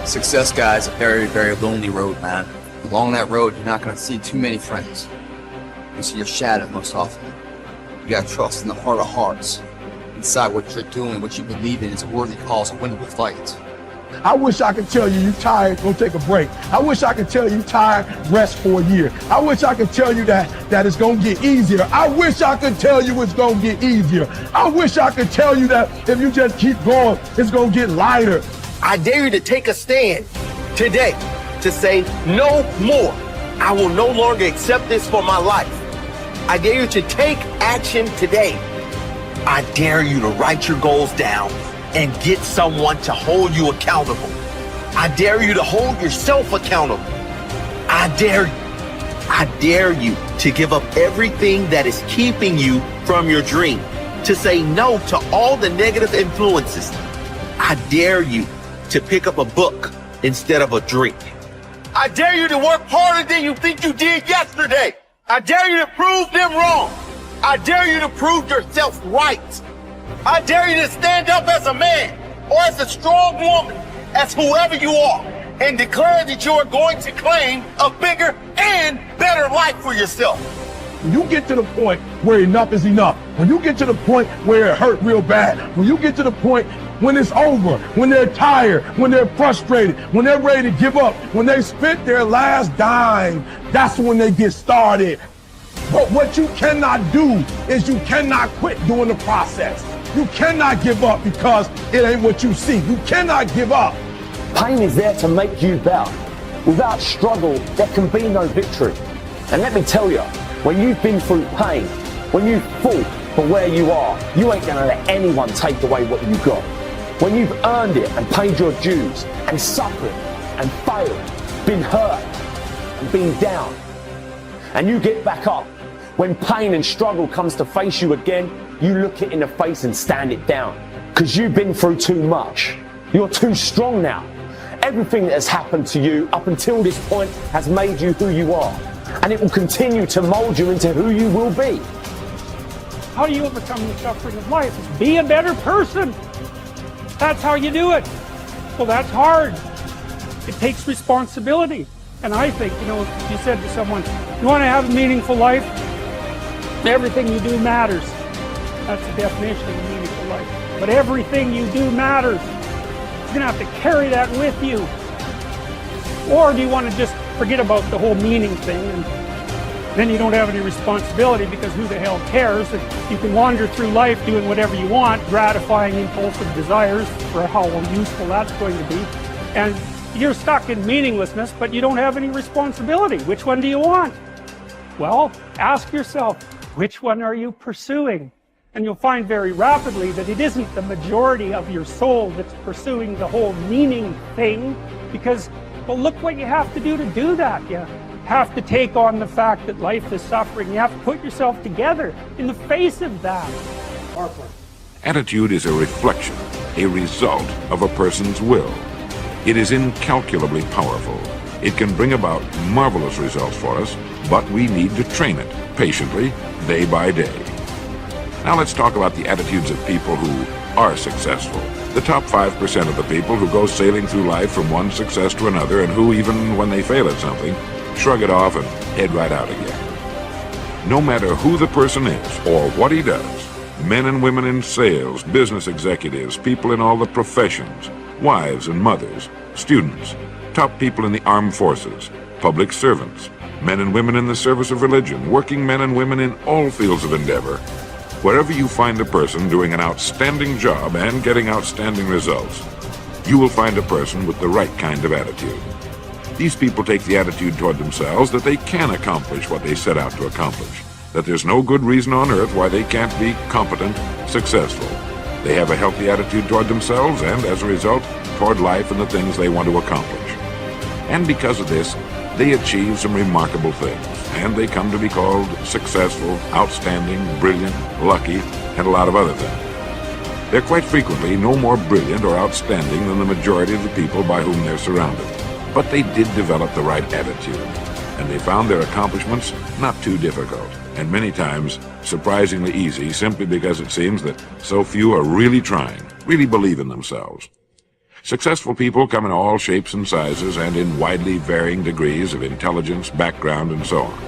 Success, guys, a very, very lonely road, man. Along that road, you're not going to see too many friends. You see your shadow most often. You got to trust in the heart of hearts. Inside what you're doing, what you believe in is a worthy cause, a winnable fight. I wish I could tell you you tired, go take a break. I wish I could tell you tired, rest for a year. I wish I could tell you that it's gonna get easier. I wish I could tell you it's gonna get easier. I wish I could tell you that if you just keep going, it's gonna get lighter. I dare you to take a stand today to say no more. I will no longer accept this for my life. I dare you to take action today. I dare you to write your goals down and get someone to hold you accountable. I dare you to hold yourself accountable. I dare you to give up everything that is keeping you from your dream, to say no to all the negative influences. I dare you to pick up a book instead of a drink. I dare you to work harder than you think you did yesterday. I dare you to prove them wrong. I dare you to prove yourself right. I dare you to stand up as a man or as a strong woman, as whoever you are, and declare that you are going to claim a bigger and better life for yourself. When you get to the point where enough is enough, when you get to the point where it hurt real bad, when you get to the point when it's over, when they're tired, when they're frustrated, when they're ready to give up, when they spent their last dime, that's when they get started. But what you cannot do is you cannot quit during the process. You cannot give up because it ain't what you see. You cannot give up. Pain is there to make you better. Without struggle, there can be no victory. And let me tell you, when you've been through pain, when you've fought for where you are, you ain't gonna let anyone take away what you got. When you've earned it and paid your dues and suffered and failed, been hurt and been down, and you get back up, when pain and struggle comes to face you again, you look it in the face and stand it down. Because you've been through too much. You're too strong now. Everything that has happened to you up until this point has made you who you are. And it will continue to mold you into who you will be. How do you overcome the suffering of life? Be a better person. That's how you do it. Well, that's hard. It takes responsibility. And I think, if you said to someone, you want to have a meaningful life? Everything you do matters. That's the definition of a meaningful life. But everything you do matters. You're going to have to carry that with you. Or do you want to just forget about the whole meaning thing and then you don't have any responsibility because who the hell cares? And you can wander through life doing whatever you want, gratifying impulsive desires for how useful that's going to be. And you're stuck in meaninglessness, but you don't have any responsibility. Which one do you want? Well, ask yourself, which one are you pursuing? And you'll find very rapidly that it isn't the majority of your soul that's pursuing the whole meaning thing, because, well, look what you have to do that. You have to take on the fact that life is suffering. You have to put yourself together in the face of that. Attitude is a reflection, a result of a person's will. It is incalculably powerful. It can bring about marvelous results for us, but we need to train it patiently, day by day. Now let's talk about the attitudes of people who are successful. The top 5% of the people who go sailing through life from one success to another and who, even when they fail at something, shrug it off and head right out again. No matter who the person is or what he does, men and women in sales, business executives, people in all the professions, wives and mothers, students, top people in the armed forces, public servants, men and women in the service of religion, working men and women in all fields of endeavor. Wherever you find a person doing an outstanding job and getting outstanding results, you will find a person with the right kind of attitude. These people take the attitude toward themselves that they can accomplish what they set out to accomplish, that there's no good reason on earth why they can't be competent, successful. They have a healthy attitude toward themselves and, as a result, toward life and the things they want to accomplish. And because of this, they achieve some remarkable things, and they come to be called successful, outstanding, brilliant, lucky, and a lot of other things. They're quite frequently no more brilliant or outstanding than the majority of the people by whom they're surrounded. But they did develop the right attitude, and they found their accomplishments not too difficult, and many times surprisingly easy, simply because it seems that so few are really trying, really believe in themselves. Successful people come in all shapes and sizes and in widely varying degrees of intelligence, background, and so on.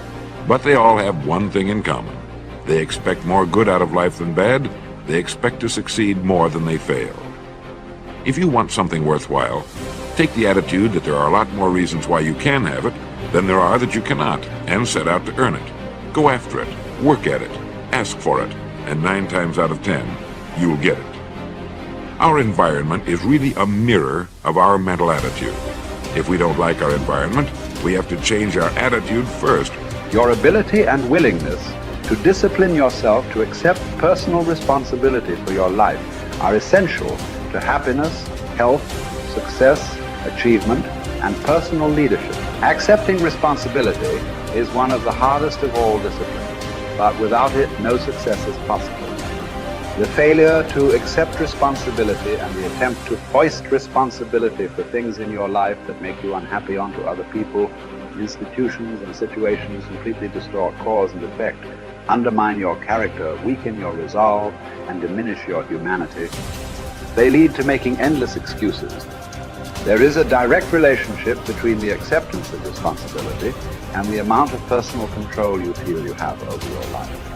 But they all have one thing in common. They expect more good out of life than bad. They expect to succeed more than they fail. If you want something worthwhile, take the attitude that there are a lot more reasons why you can have it than there are that you cannot, and set out to earn it. Go after it, work at it, ask for it, and 9 times out of 10, you'll get it. Our environment is really a mirror of our mental attitude. If we don't like our environment, we have to change our attitude first. Your ability and willingness to discipline yourself to accept personal responsibility for your life are essential to happiness, health, success, achievement, and personal leadership. Accepting responsibility is one of the hardest of all disciplines, but without it, no success is possible. The failure to accept responsibility and the attempt to foist responsibility for things in your life that make you unhappy onto other people, institutions, and situations completely distort cause and effect, undermine your character, weaken your resolve, and diminish your humanity. They lead to making endless excuses. There is a direct relationship between the acceptance of responsibility and the amount of personal control you feel you have over your life.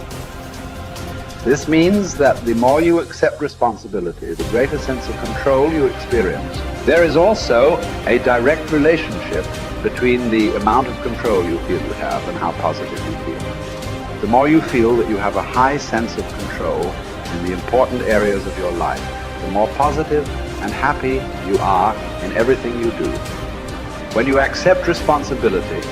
This means that the more you accept responsibility, the greater sense of control you experience. There is also a direct relationship between the amount of control you feel you have and how positive you feel. The more you feel that you have a high sense of control in the important areas of your life, the more positive and happy you are in everything you do. When you accept responsibility,